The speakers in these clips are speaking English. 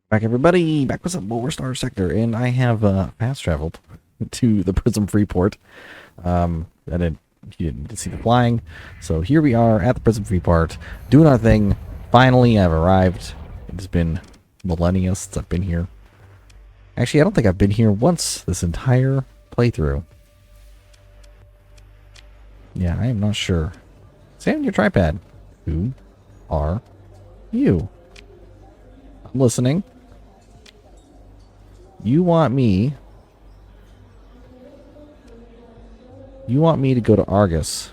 Back everybody, back with some more Star Sector, and I have fast traveled to the Prism Freeport. I you didn't see the flying, so here we are at the Prism Freeport, doing our thing. Finally, I've arrived. It's been millennia since I've been here. Actually, I don't think I've been here once this entire playthrough. Yeah, I am not sure. Sam, your tripod. Who are you? I'm listening. You want me to go to Argus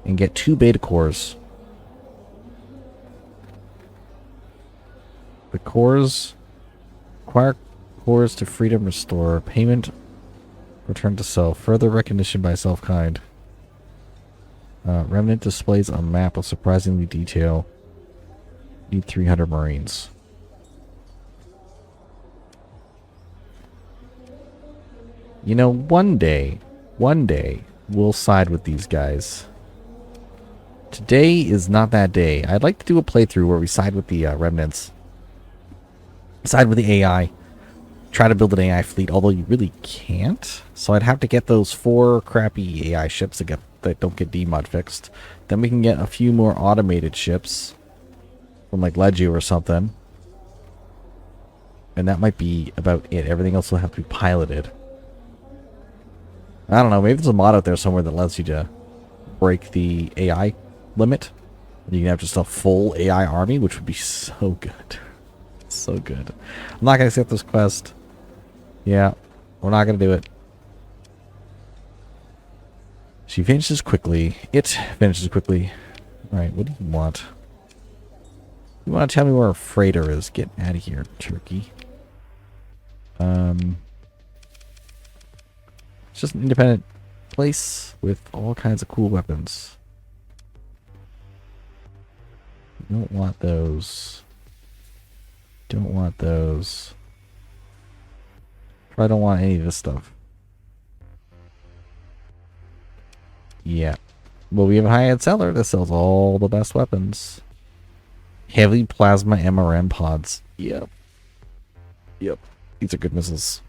and get 2 beta cores. The cores acquire cores to freedom restore. Payment return to self. Further recognition by self-kind. Remnant displays a map of surprisingly detail. Need 300 Marines. You know, one day, we'll side with these guys. Today is not that day. I'd like to do a playthrough where we side with the remnants. Side with the AI. Try to build an AI fleet, although you really can't. So I'd have to get those 4 crappy AI ships that don't get DMod fixed. Then we can get a few more automated ships. From like Legio or something. And that might be about it. Everything else will have to be piloted. I don't know. Maybe there's a mod out there somewhere that lets you to break the AI limit. You can have just a full AI army, which would be so good. So good. I'm not going to accept this quest. Yeah, we're not going to do it. She finishes quickly. It finishes quickly. Alright, what do you want? You want to tell me where our freighter is? Get out of here, turkey. It's just an independent place with all kinds of cool weapons. Don't want those. Don't want those. Probably don't want any of this stuff. Yeah. Well, we have a high-end seller that sells all the best weapons. Heavy plasma MRM pods. Yep. Yep. These are good missiles.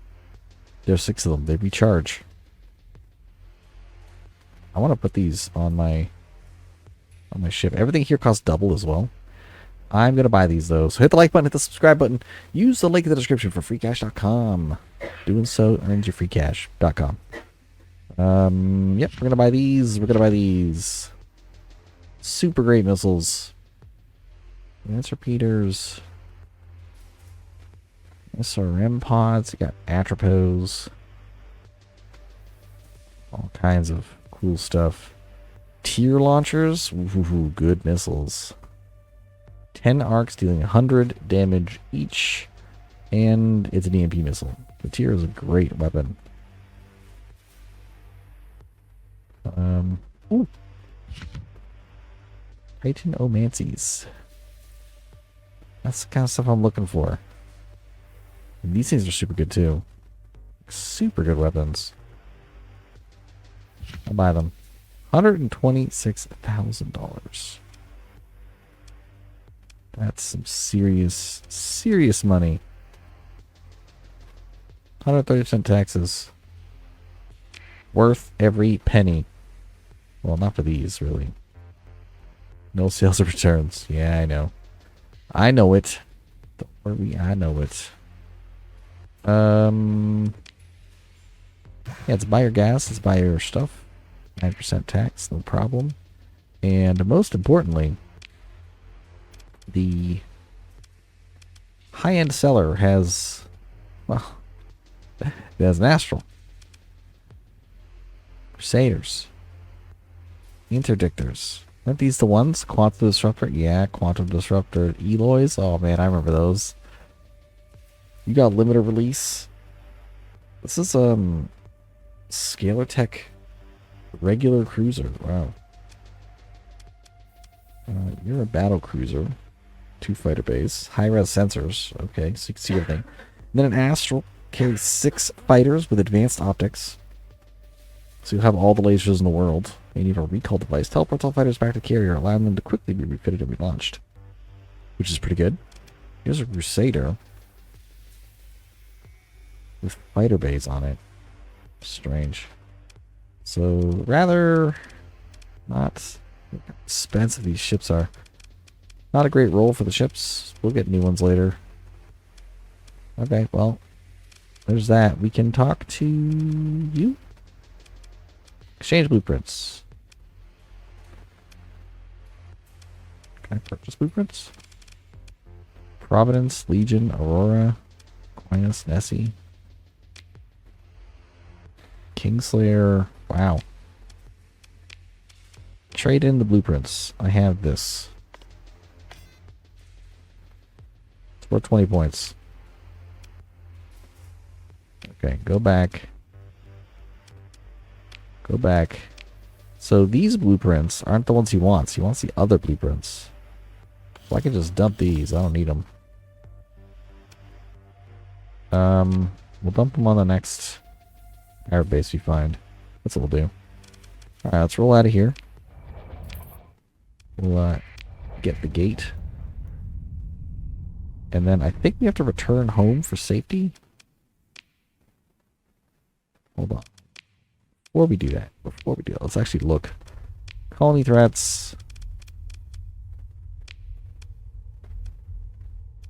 There's 6 of them. They recharge. I want to put these on my ship. Everything here costs double as well. I'm going to buy these though. So hit the like button, hit the subscribe button. Use the link in the description for freecash.com. Doing so earns you freecash.com. Yep, we're going to buy these. We're going to buy these. Super great missiles. Lance repeaters. SRM pods. You got Atropos. All kinds of cool stuff. Tier launchers. Ooh, good missiles. 10 arcs dealing 100 damage each. And it's an EMP missile. The tier is a great weapon. Ooh. Titan Omancies. That's the kind of stuff I'm looking for. And these things are super good too. Super good weapons. I'll buy them. $126,000. That's some serious money. 130% taxes. Worth every penny. Well, not for these, really. No sales or returns. Yeah, I know. I know it. Don't worry, I know it. Yeah, let's buy your gas. Let's buy your stuff. 9% tax, no problem. And most importantly, the high-end seller has, well, it has an Astral. Crusaders. Interdictors. Aren't these the ones? Quantum Disruptor? Yeah, Quantum Disruptor. Eloys? Oh man, I remember those. You got limited release. This is ScalarTech regular cruiser. Wow. You're a battle cruiser. 2 fighter base. High-res sensors. Okay, so you can see everything. And then an Astral carries 6 fighters with advanced optics. So you'll have all the lasers in the world. You need a recall device. Teleports all fighters back to carrier, allowing them to quickly be refitted and relaunched. Which is pretty good. Here's a Crusader with fighter bays on it. Strange. So, rather not expensive these ships are. Not a great roll for the ships. We'll get new ones later. Okay, well, there's that. We can talk to you. Exchange blueprints. Can I purchase blueprints? Providence, Legion, Aurora, Aquinas, Nessie. Kingslayer. Wow. Trade in the blueprints. I have this. It's worth 20 points. Okay, go back. Go back. So these blueprints aren't the ones he wants. He wants the other blueprints. So I can just dump these. I don't need them. We'll dump them on the next air base we find. That's what we'll do. Alright, let's roll out of here. We'll get the gate. And then I think we have to return home for safety. Hold on. Before we do that, let's actually look. Colony threats.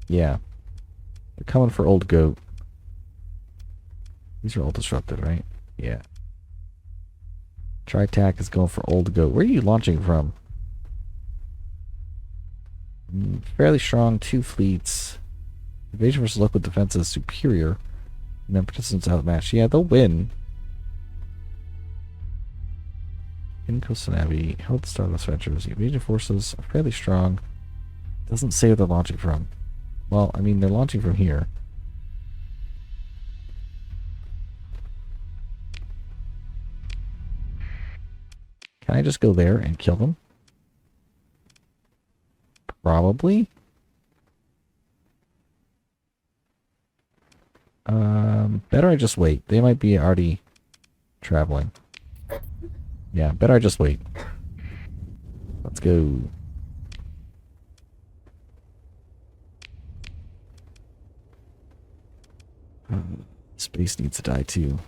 Yeah. They're coming for Old Goat. These are all disrupted, right? Yeah. Tritac is going for Old Goat. Where are you launching from? Fairly strong, 2 fleets. Invasion versus local defense is superior. And then participants outmatched. Yeah, they'll win. In Coastal Navy, held Stardust Ventures. The invasion forces are fairly strong. Doesn't say where they're launching from. Well, I mean, they're launching from here. Can I just go there and kill them? Probably. Better I just wait. They might be already traveling. Yeah, better I just wait. Let's go. Space needs to die too.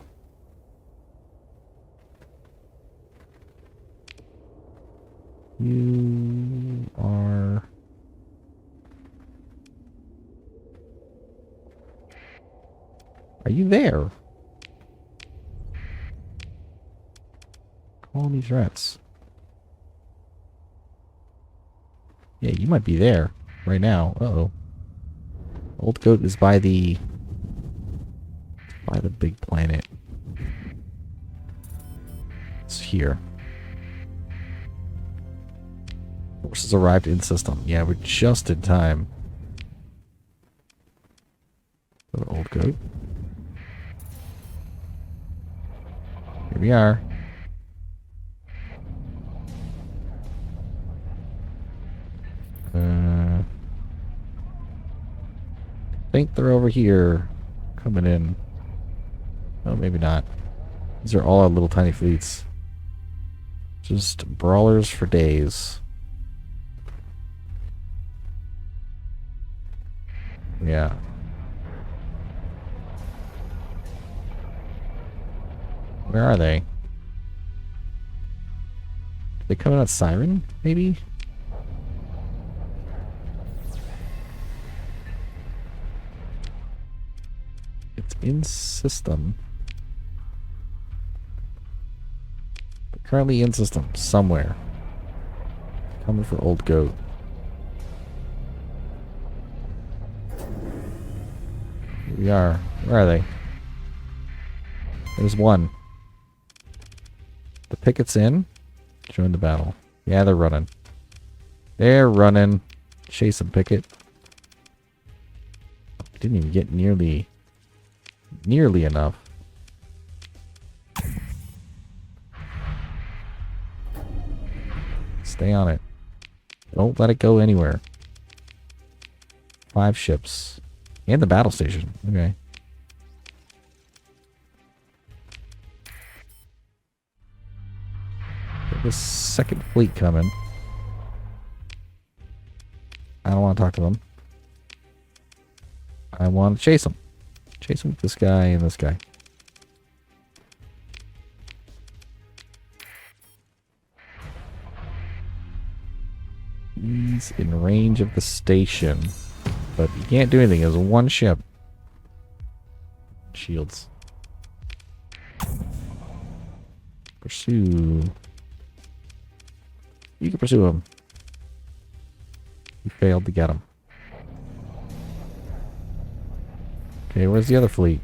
You are... Are you there? Colony threats. Yeah, you might be there right now. Uh-oh. Old Goat is by the big planet. It's here. Forces arrived in system. Yeah, we're just in time. Go to Old Goat. Here we are. I think they're over here. Coming in. Oh, maybe not. These are all our little tiny fleets. Just brawlers for days. Yeah. Where are they? They coming out Siren, maybe? It's in system. But currently in system, somewhere. Coming for Old Goat. Here we are. Where are they? There's one. The picket's in. Join the battle. Yeah, they're running. They're running. Chase them, picket. Didn't even get nearly enough. Stay on it. Don't let it go anywhere. 5 ships. And the battle station. Okay. This second fleet coming. I don't want to talk to them. I want to chase him. Chase him with this guy and this guy. He's in range of the station. But he can't do anything. There's one ship. Shields. Pursue. You can pursue him. You failed to get him. Okay, where's the other fleet?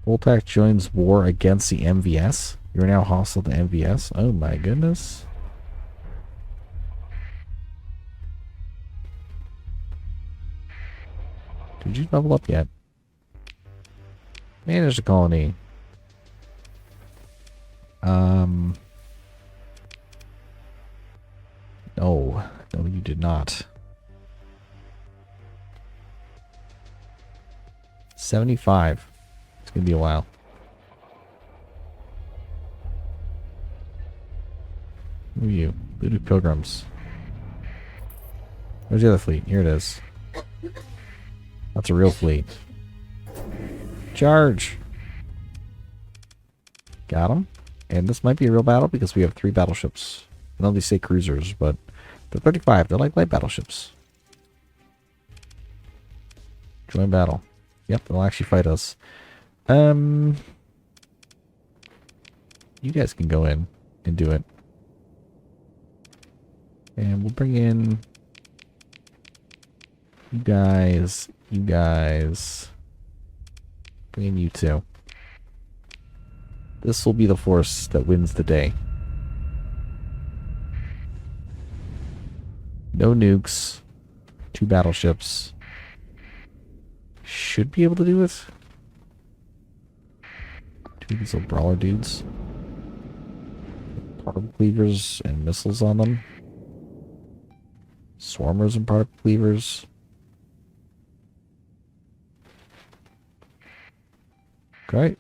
Bultach joins war against the MVS. You're now hostile to MVS. Oh my goodness. Did you level up yet? Manage the colony. No. No, you did not. 75. It's gonna be a while. Who are you? Voodoo Pilgrims. Where's the other fleet? Here it is. That's a real fleet. Charge! Got him. And this might be a real battle because we have 3 battleships. I know they say cruisers, but they're 35. They're like light battleships. Join battle. Yep, they'll actually fight us. You guys can go in and do it. And we'll bring in you guys. Bring in you two. This will be the force that wins the day. No nukes. 2 battleships. Should be able to do it. 2 of these little brawler dudes. Particle cleavers and missiles on them. Swarmers and particle cleavers. Okay.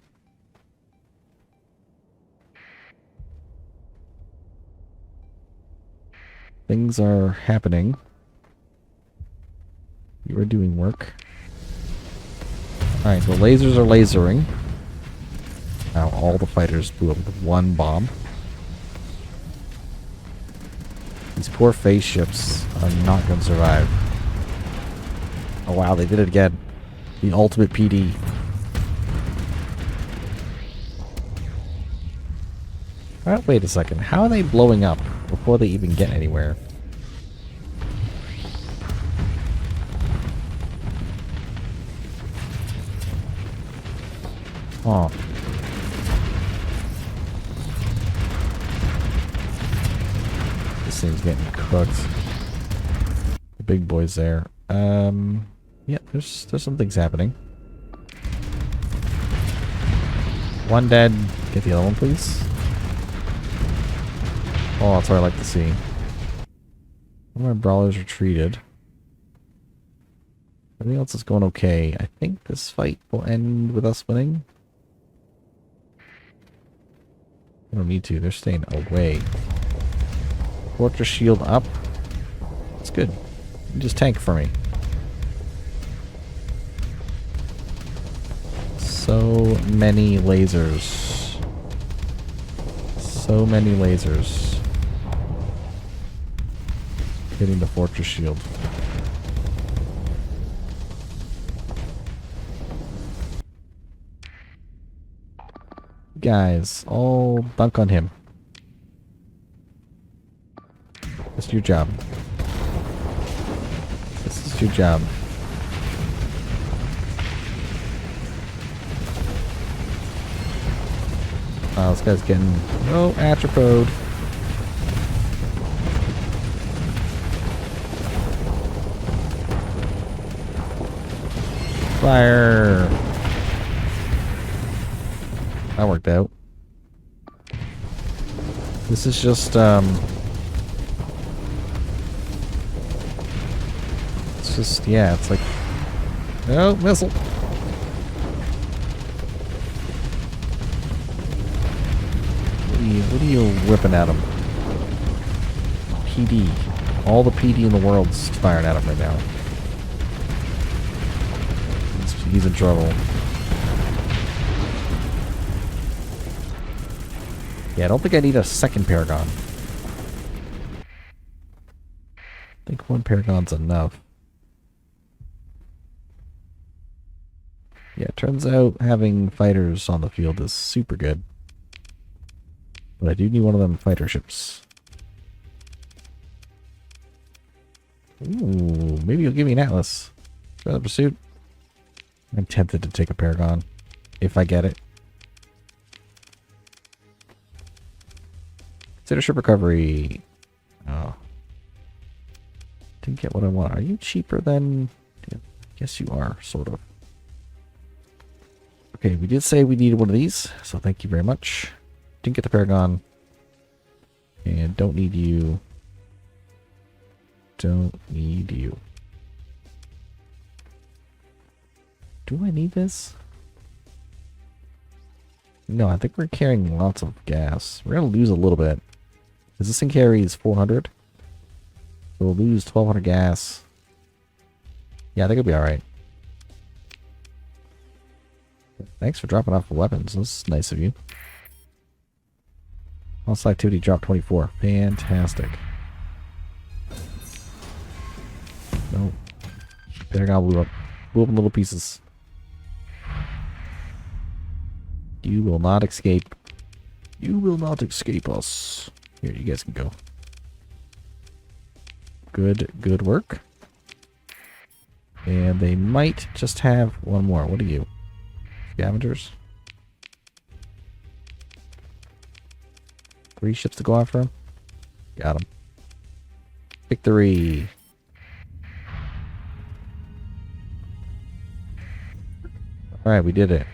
Things are happening. You are doing work. Alright, the lasers are lasering. Now all the fighters blew up with 1 bomb. These poor phase ships are not going to survive. Oh wow, they did it again. The ultimate PD. Alright, wait a second. How are they blowing up before they even get anywhere? Oh. This thing's getting cooked. The big boy's there. Yeah, there's some things happening. 1 dead. Get the other one, please. Oh, that's what I like to see. All my brawlers retreated. Everything else is going okay. I think this fight will end with us winning. I don't need to. They're staying away. Fortress shield up. That's good. You just tank for me. So many lasers. So many lasers. Hitting the fortress shield. Guys, all dunk on him. This is your job. This is your job. Oh, this guy's getting atropode. Fire! That worked out. This is just, it's just, yeah, it's like, oh, missile! What are you whipping at him? PD. All the PD in the world's firing at him right now. He's in trouble. Yeah, I don't think I need a second Paragon. I think one Paragon's enough. Yeah, it turns out having fighters on the field is super good. But I do need one of them fighter ships. Ooh, maybe you'll give me an Atlas. Try the pursuit. I'm tempted to take a Paragon. If I get it. Consider ship recovery. Oh. Didn't get what I want. Are you cheaper than... Yeah, yes, you are, sort of. Okay, we did say we needed one of these, so thank you very much. Didn't get the Paragon. And don't need you. Don't need you. Do I need this? No, I think we're carrying lots of gas. We're going to lose a little bit. Because this thing carries 400. We'll lose 1200 gas. Yeah, I think it'll be alright. Thanks for dropping off the weapons. That's nice of you. Hostile activity dropped 24. Fantastic. No. Paragon blew up. Blew up in little pieces. You will not escape. You will not escape us. Here, you guys can go. Good work. And they might just have one more. What are you? Scavengers? 3 ships to go after him? Got him. Victory! Alright, we did it.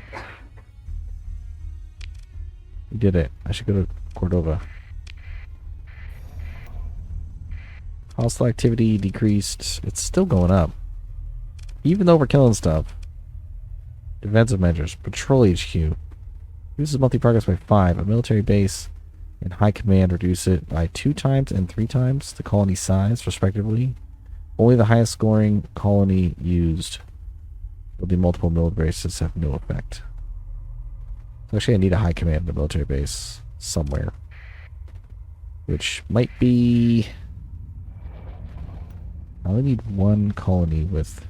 We did it. I should go to Cordova. Hostile activity decreased. It's still going up. Even though we're killing stuff. Defensive measures. Patrol HQ. Reduces monthly progress by 5. A military base and high command reduce it by 2 times and 3 times the colony size, respectively. Only the highest scoring colony used. Building multiple military bases have no effect. So actually I need a high command in the military base somewhere. Which might be... I only need 1 colony with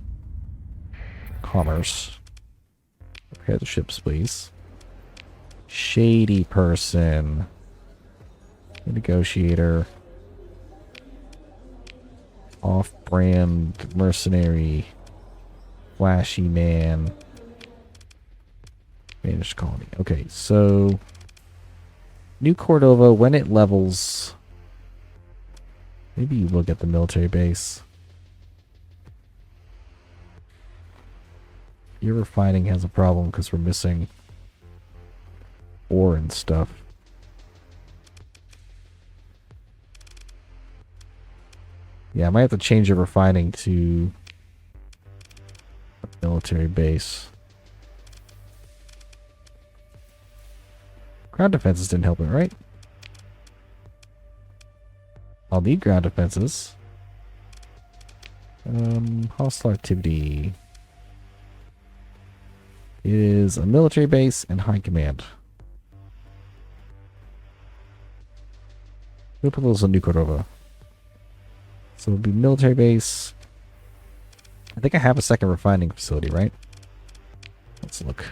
commerce. Repair the ships, please. Shady person. A negotiator. Off-brand mercenary. Flashy man. Managed colony. Okay, so New Cordova, when it levels, maybe you will get the military base. Your refining has a problem because we're missing ore and stuff. Yeah, I might have to change your refining to a military base. Ground defenses didn't help it, right? I'll need ground defenses. Hostile activity. It is a military base and high command. We'll put those on New Cordova. So it'll be military base. I think I have a second refining facility, right? Let's look.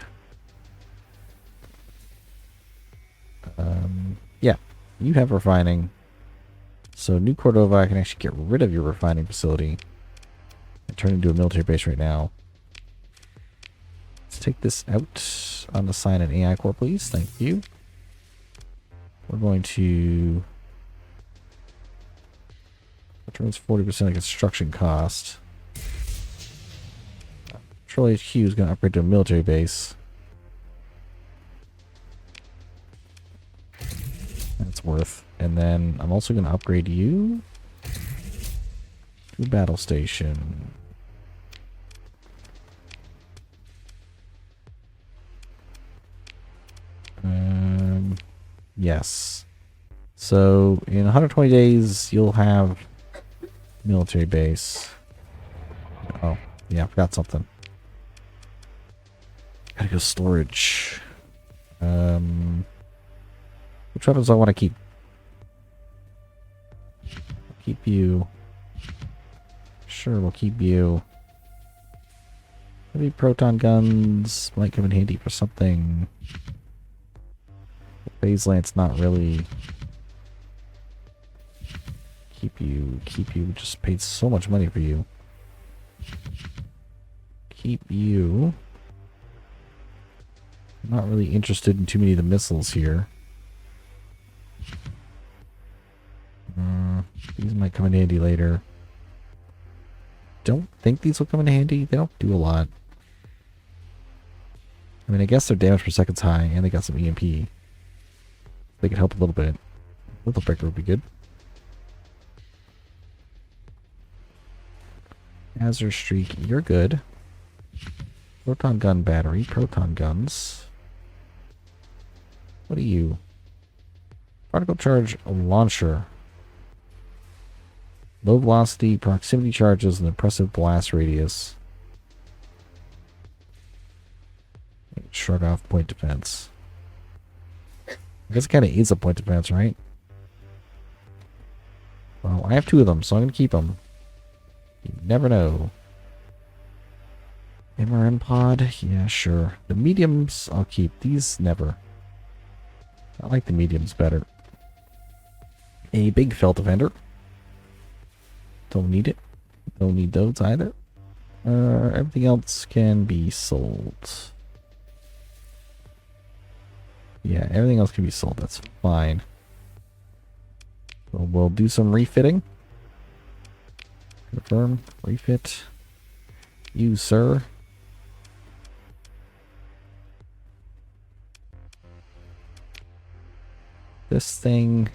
Yeah, you have refining. So New Cordova, I can actually get rid of your refining facility and turn it into a military base right now. Let's take this out. Unassign an AI core, please. Thank you. We're going to... Returns 40% of construction cost. Patrol HQ is going to upgrade to a military base. That's worth. And then I'm also going to upgrade you to a battle station. Yes. So in 120 days, you'll have Military base. Oh, yeah, I forgot something. Gotta go storage. Which weapons do I want to keep? Keep you. Sure, we'll keep you. Maybe proton guns might come in handy for something. Phase lance, not really. Keep you. Just paid so much money for you. Keep you. I'm not really interested in too many of the missiles here. These might come in handy later. Don't think these will come in handy. They don't do a lot. I mean, I guess their damage per second's high, and they got some EMP. They could help a little bit. Little breaker would be good. Azure Streak, you're good. Proton gun battery, proton guns. What are you? Particle charge launcher. Low velocity, proximity charges, and impressive blast radius. Shrug off point defense. I guess it kind of aids up point defense, right? Well, I have 2 of them, so I'm going to keep them. You never know. MRN pod? Yeah, sure. The mediums, I'll keep. These, never. I like the mediums better. A big felt defender. Don't need it. Don't need those either. Everything else can be sold. Yeah, everything else can be sold. That's fine. So we'll do some refitting. Confirm. Refit. You, sir. This thing.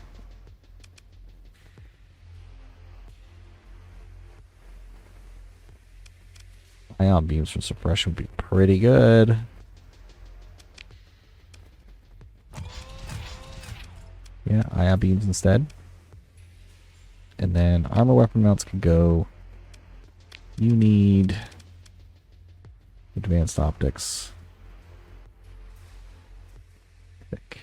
Ion beams from suppression would be pretty good. Yeah, ion beams instead. And then armor weapon mounts can go. You need advanced optics. Thick.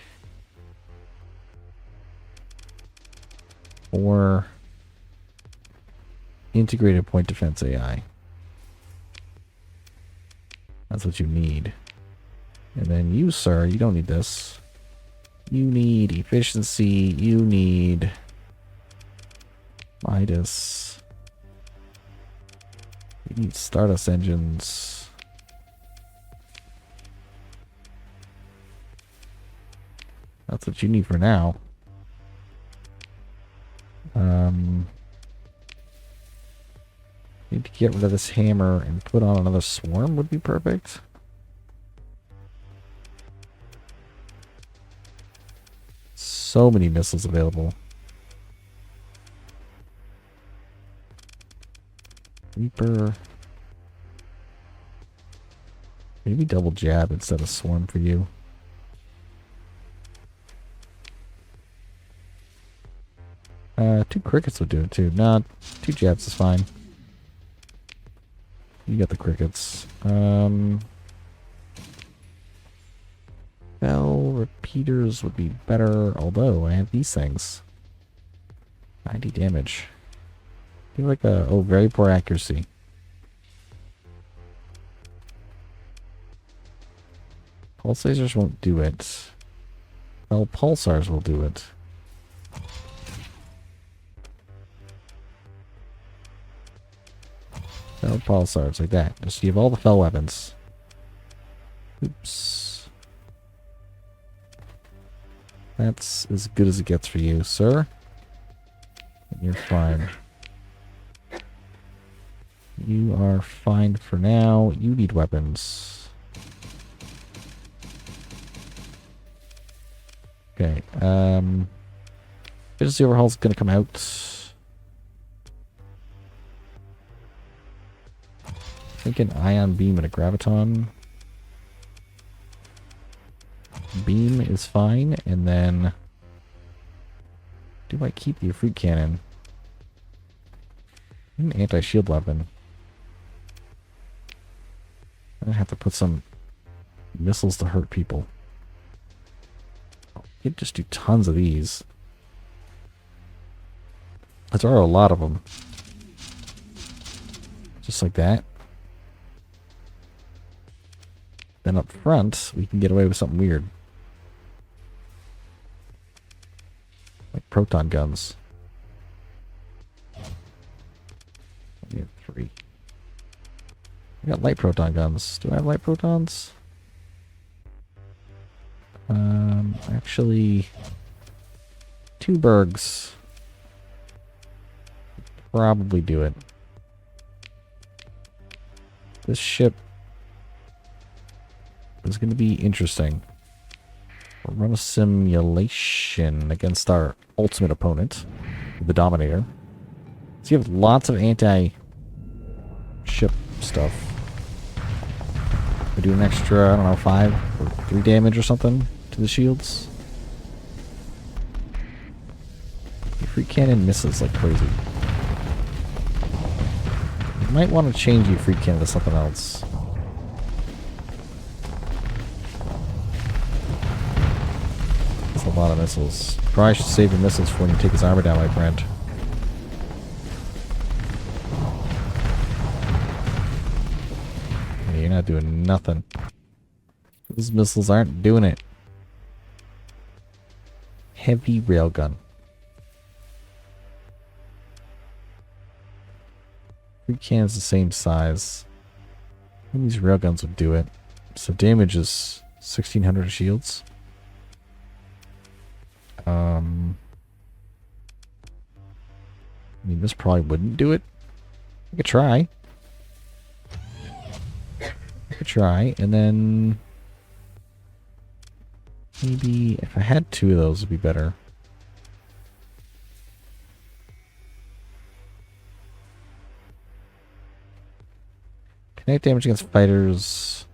Or integrated point defense AI. That's what you need. And then you, sir, you don't need this. You need efficiency. You need Midas. You need Stardust engines. That's what you need for now. Need to get rid of this hammer and put on another swarm would be perfect. So many missiles available. Reaper. Maybe double jab instead of swarm for you. Two crickets would do it too. Nah, 2 jabs is fine. You got the crickets. Bell repeaters would be better, although I have these things. 90 damage. I feel like very poor accuracy. Pulse lasers won't do it. Well, pulsars will do it. Fell pulsars like that. Just give all the fell weapons. Oops. That's as good as it gets for you, sir. And you're fine. You are fine for now. You need weapons. Okay. Efficiency overhaul's gonna come out. I think an ion beam and a graviton beam is fine, and then do I keep the fruit cannon? An anti-shield weapon. I'm gonna have to put some missiles to hurt people. You could just do tons of these. There are a lot of them. Just like that. Then up front, we can get away with something weird. Like proton guns. We have 3. I got light proton guns. Do I have light protons? Actually, 2 bergs. Probably do it. This ship is going to be interesting. We'll run a simulation against our ultimate opponent, the Dominator. So you have lots of anti-ship stuff. We do an extra, I don't know, 5 or 3 damage or something to the shields. Your free cannon misses like crazy. You might want to change your free cannon to something else. That's a lot of missiles. Probably should save your missiles for when you take his armor down, my friend. Yeah, you're not doing nothing. Those missiles aren't doing it. Heavy railgun. Free cannon's the same size. I think these railguns would do it. So damage is 1600 shields. I mean, this probably wouldn't do it. I could try. And then maybe if I had 2 of those, it'd be better. Kinetic damage against fighters.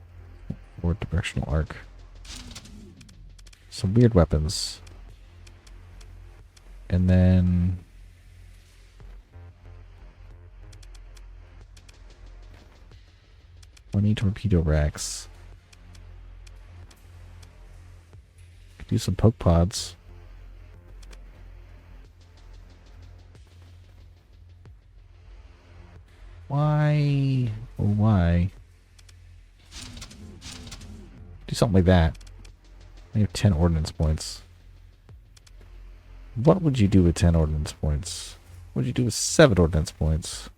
Or directional arc. Some weird weapons. And then 20 torpedo racks. Could do some poke pods. Why? Oh, why? Do something like that. I have 10 ordnance points. What would you do with 10 ordnance points? What would you do with 7 ordnance points?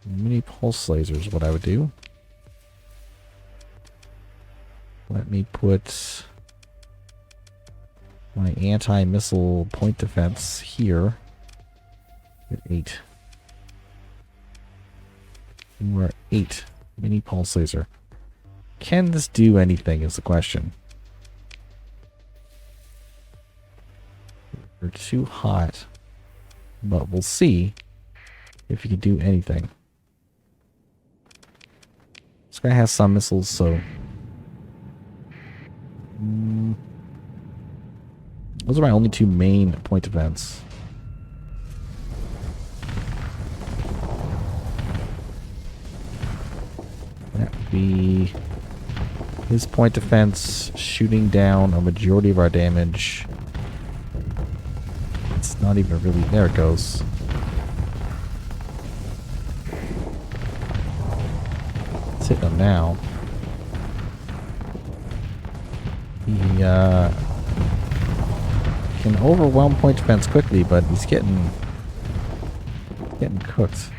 Mini pulse lasers, what I would do. Let me put my anti-missile point defense here at 8. And we're at 8. Mini pulse laser. Can this do anything is the question. We're too hot. But we'll see if you can do anything. This guy has some missiles, so... Those are my only 2 main point defense. That would be his point defense shooting down a majority of our damage. It's not even really... There it goes. It's hitting him now. He can overwhelm point defense quickly, but he's getting cooked.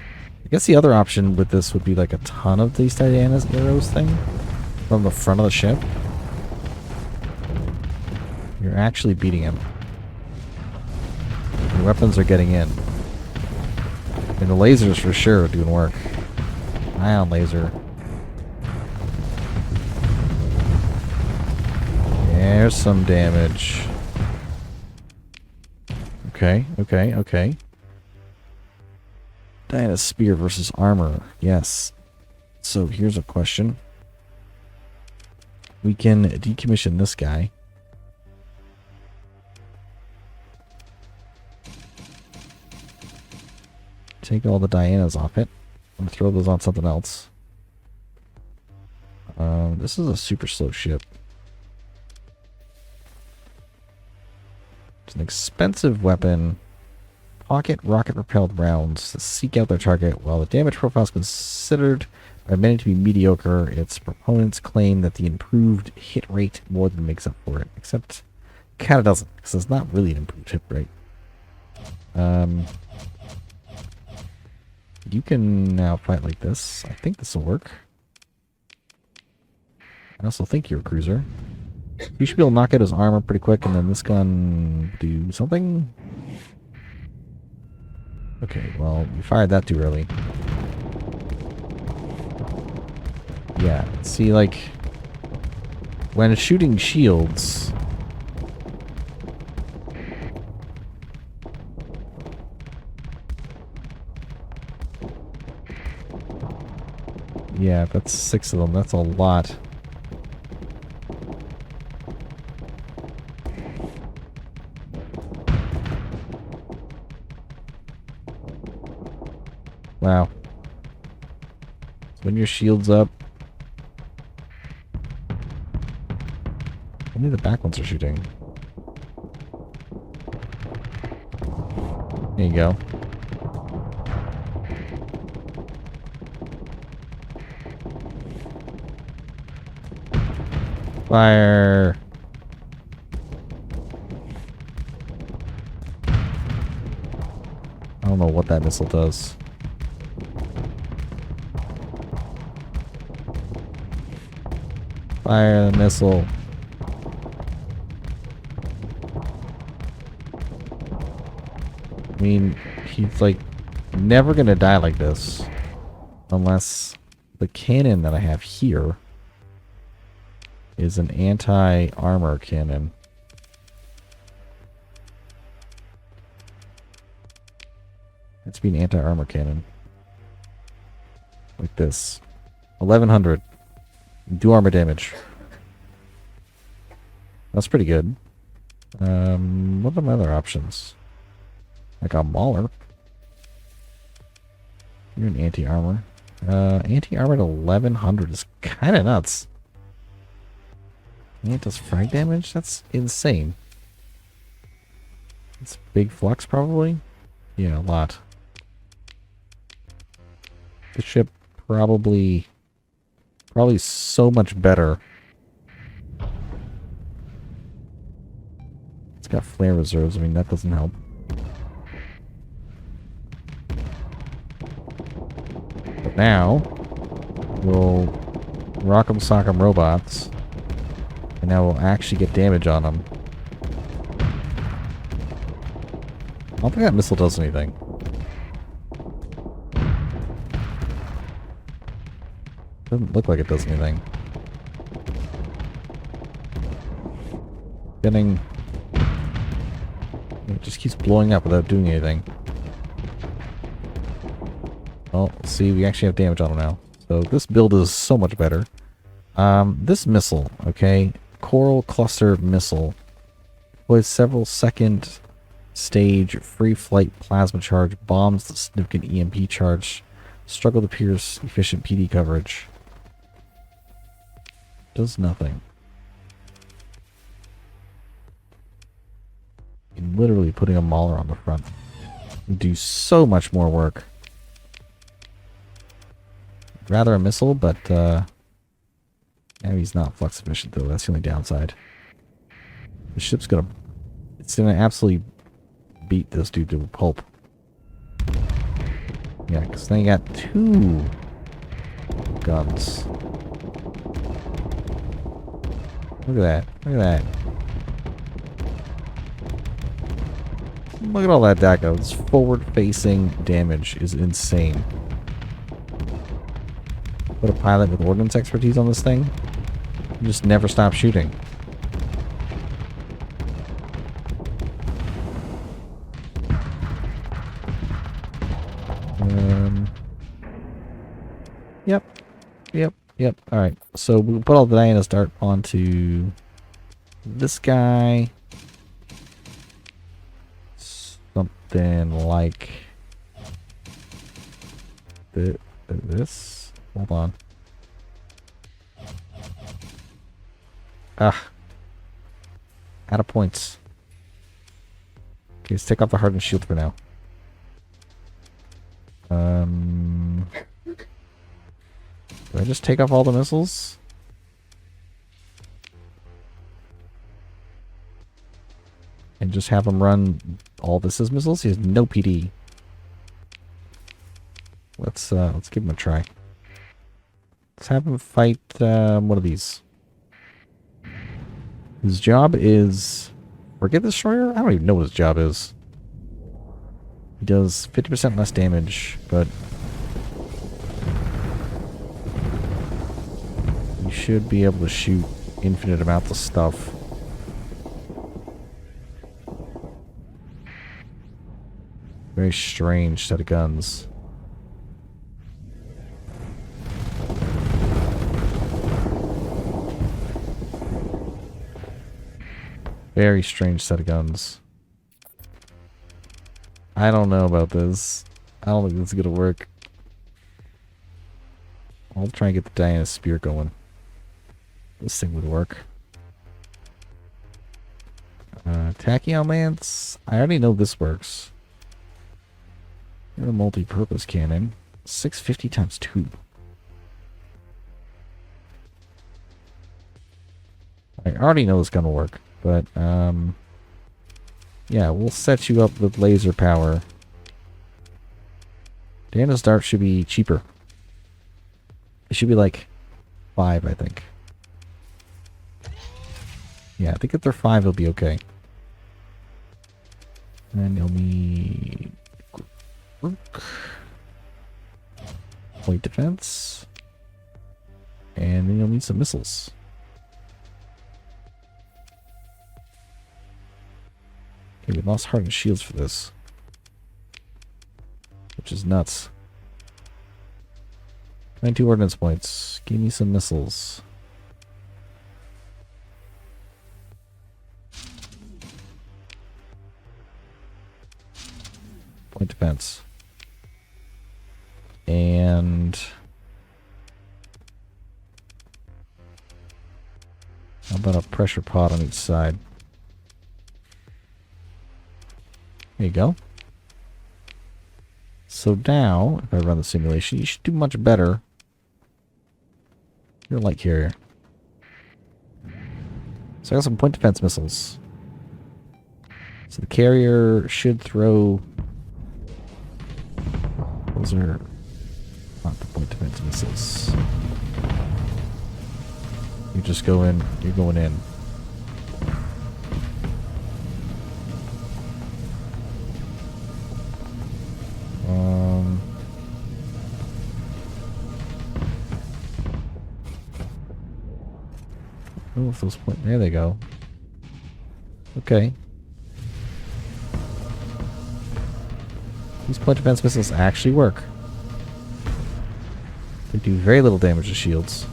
I guess the other option with this would be like a ton of these Diana's arrows thing from the front of the ship. You're actually beating him. Your weapons are getting in. And the lasers for sure are doing work. Ion laser. There's some damage. Okay. Diana's spear versus armor. Yes. So here's a question. We can decommission this guy. take all the Dianas off it. I'm going to throw those on something else. This is a super slow ship. It's an expensive weapon. Pocket rocket-propelled rounds that seek out their target. While the damage profile is considered by many to be mediocre, its proponents claim that the improved hit rate more than makes up for it. Except, it kind of doesn't, because it's not really an improved hit rate. You can now fight like this. I think this will work. I also think you're a cruiser. You should be able to knock out his armor pretty quick, and then this gun do something. Okay, well, you fired that too early. Yeah, see, like, when shooting shields... Yeah, that's 6 of them. That's a lot. Wow. When your shield's up. Only the back ones are shooting. There you go. Fire! I don't know what that missile does. Fire the missile. I mean, he's like never gonna die like this unless the cannon that I have here is an anti-armor cannon. It's be an anti-armor cannon. Like this. 1100. Do armor damage. That's pretty good. What are my other options? Like a Mauler. You're an anti-armor. Anti-armor at 1100 is kind of nuts. And it does frag damage? That's insane. It's big flux, probably? Yeah, a lot. The ship probably so much better. It's got flare reserves. I mean, that doesn't help. But now, we'll rock'em sock'em robots. And now we'll actually get damage on them. I don't think that missile does anything. Doesn't look like it does anything. Getting... It just keeps blowing up without doing anything. Oh, see, we actually have damage on them now. So this build is so much better. This missile, okay? Coral Cluster Missile. Was several second stage free flight plasma charge, bombs the significant EMP charge, struggle to pierce efficient PD coverage. Does nothing. You're literally putting a Mauler on the front. You do so much more work. Rather a missile, but now he's not flux efficient though. That's the only downside. The ship's gonna... It's gonna absolutely beat this dude to a pulp. Yeah, because then you got 2 guns. Look at that. Look at that. Look at all that DACO. This forward-facing damage is insane. Put a pilot with ordnance expertise on this thing. You just never stop shooting. Yep. Alright. So we'll put all the Diana's dart onto this guy. Something like this. Hold on. Ah. Out of points. Okay, let's take off the hardened shield for now. Do I just take off all the missiles? And just have him run all this as missiles? He has no PD. Let's give him a try. Let's have him fight one of these. His job is Frigate Destroyer? I don't even know what his job is. He does 50% less damage, but you should be able to shoot infinite amounts of stuff. Very strange set of guns. Very strange set of guns. I don't know about this. I don't think this is gonna work. I'll try and get the Diana Spear going. This thing would work. Tachyon Lance. I already know this works. You're a multi-purpose cannon. 650 times 2. I already know it's gonna work, but yeah, we'll set you up with laser power. Diana's Dart should be cheaper. It should be like 5, I think. Yeah, I think if they're 5, it'll be okay. And then you'll need point defense, and then you'll need some missiles. Okay, we lost hardened shields for this, which is nuts. 92 ordnance points. Give me some missiles. Point defense. And how about a pressure pod on each side? There you go. So now, if I run the simulation, you should do much better. You're a light carrier. So I got some point defense missiles. So the carrier should throw... Those are not the point defense missiles. You just go in, you're going in. Oh, if those point, there they go. Okay. These point defense missiles actually work. They do very little damage to shields.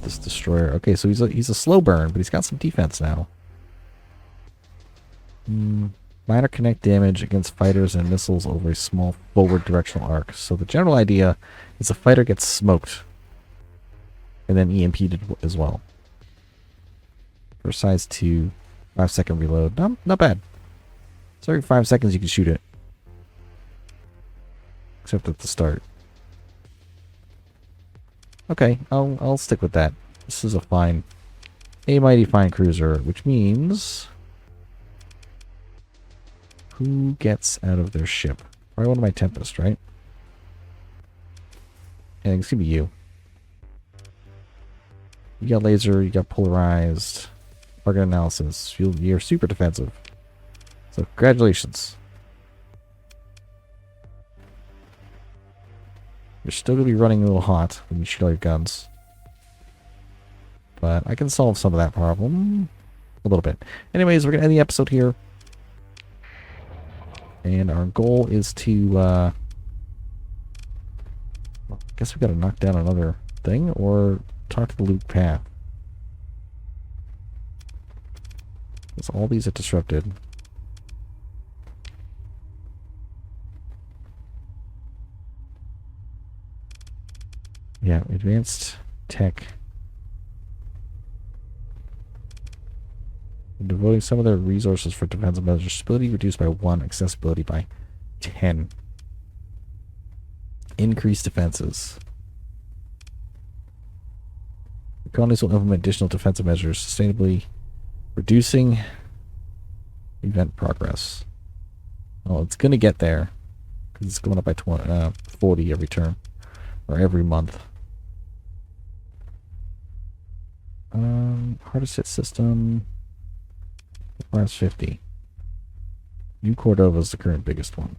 This destroyer. Okay, so he's a slow burn, but he's got some defense now. Minor connect damage against fighters and missiles over a small forward directional arc. So the general idea is a fighter gets smoked and then EMP'd as well. For size 2, 5-second reload. Not bad. So every 5 seconds you can shoot it. Except at the start. Okay, I'll stick with that. This is a mighty fine cruiser, which means who gets out of their ship? Probably one of my Tempest, right? Yeah, it's gonna be you. You got laser, you got polarized, target analysis. You're super defensive. So congratulations. You're still gonna be running a little hot when you shoot all your guns. But I can solve some of that problem. A little bit. Anyways, we're gonna end the episode here. And our goal is to, I guess we gotta knock down another thing, or talk to the loop path. Because all these are disrupted. Yeah, advanced tech. Devoting some of their resources for defensive measures. Stability reduced by 1, accessibility by 10. Increased defenses. The colonies will implement additional defensive measures, sustainably reducing event progress. Oh, it's going to get there. Because it's going up by 40 every term. Or every month. Hardest hit system. Requires 50. New Cordova is the current biggest one.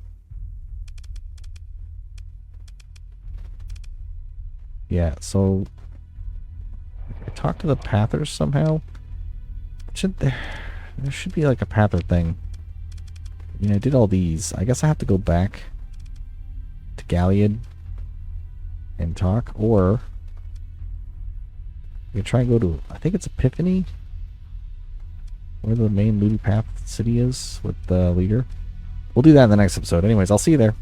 Yeah, so I talked to the Pathers somehow. Should there should be like a Pather thing. I mean, I did all these. I guess I have to go back to Galliad and talk, or we can try and go to, I think it's Epiphany, where the main Lulu Path city is with the leader. We'll do that in the next episode. Anyways, I'll see you there.